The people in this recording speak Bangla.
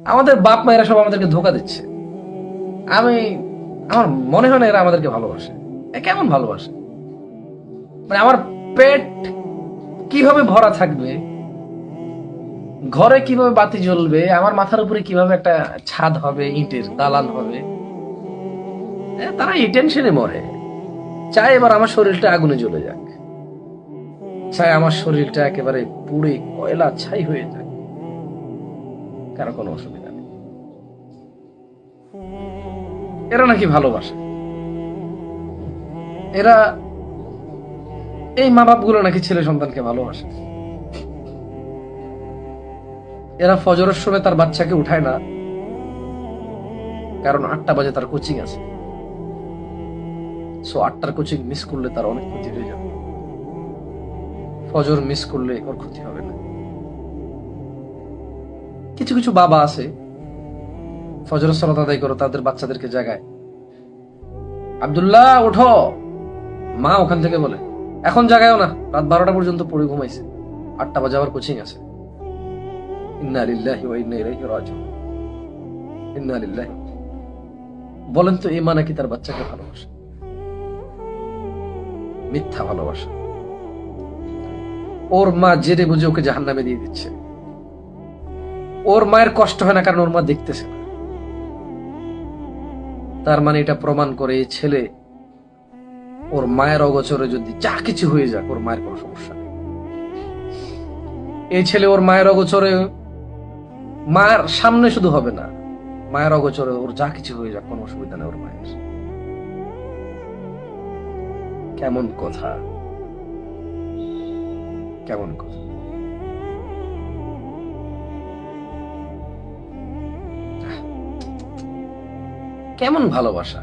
আমাদের বাপ মায়েরা সব আমাদেরকে ধোকা দিচ্ছে। আমি আমার মনে হয় না এরা আমাদেরকে ভালোবাসে। কেমন ভালোবাসে? মানে আমার পেট কিভাবে ভরা থাকবে, ঘরে কিভাবে বাতি জ্বলবে, আমার মাথার উপরে কিভাবে একটা ছাদ হবে, ইটের দালান হবে, তারা এই টেনশনে মরে। চাই এবার আমার শরীরটা আগুনে জ্বলে যাক, চাই আমার শরীরটা একেবারে পুড়ে কয়লা ছাই হয়ে যাক, কারো কোনো অসুবিধা নেই। এরা নাকি ভালোবাসে। এরা, এই মা বাপ গুলো নাকি ছেলে সন্তানকে ভালোবাসে। এরা ফজরের সময় তার বাচ্চাকে উঠায় না, কারণ 8টা বাজে তার কোচিং আছে। সো 8টার কোচিং মিস করলে তার অনেক ক্ষতি হয়ে যাবে। ফজর মিস করলে ওর ক্ষতি হবে না। কিছু কিছু বাবা আছে ফজরের সালাত আদায় করো, তাদের বাচ্চাদেরকে জাগায়, আব্দুল্লাহ ওঠো। মা ওখান থেকে বলে, এখন জাগায়ও না, রাত 12টা পর্যন্ত পড়ে ঘুমাইছে, 8টা বাজে আবার কোচিং আছে। ইন্না লিল্লাহি ওয়া ইন্না ইলাইহি রাজিউন। ইন্না লিল্লাহি। বলেন তো এই মা নাকি তার বাচ্চাকে ভালোবাসে? মিথ্যা ভালোবাসা। ওর মা জেনে বুঝে ওকে জাহান্নামে দিয়ে দিচ্ছে। ওর মায়ের কষ্ট হয় না কারণ ওর মা দেখতেছে না। তার মানে এটা প্রমাণ করে এই ছেলে, ওর মায়ের অগোচরে যদি যা কিছু হয়ে যাক, ওর মায়ের কোনো সমস্যা নেই। এই ছেলে ওর মায়ের অগোচরে, মায়ের সামনে শুধু হবে না, মায়ের অগোচরে ওর যা কিছু হয়ে যাক, কোনো অসুবিধা নেই ওর মায়ের। কেমন কথা, কেমন কথা। কেমন ভালোবাসা।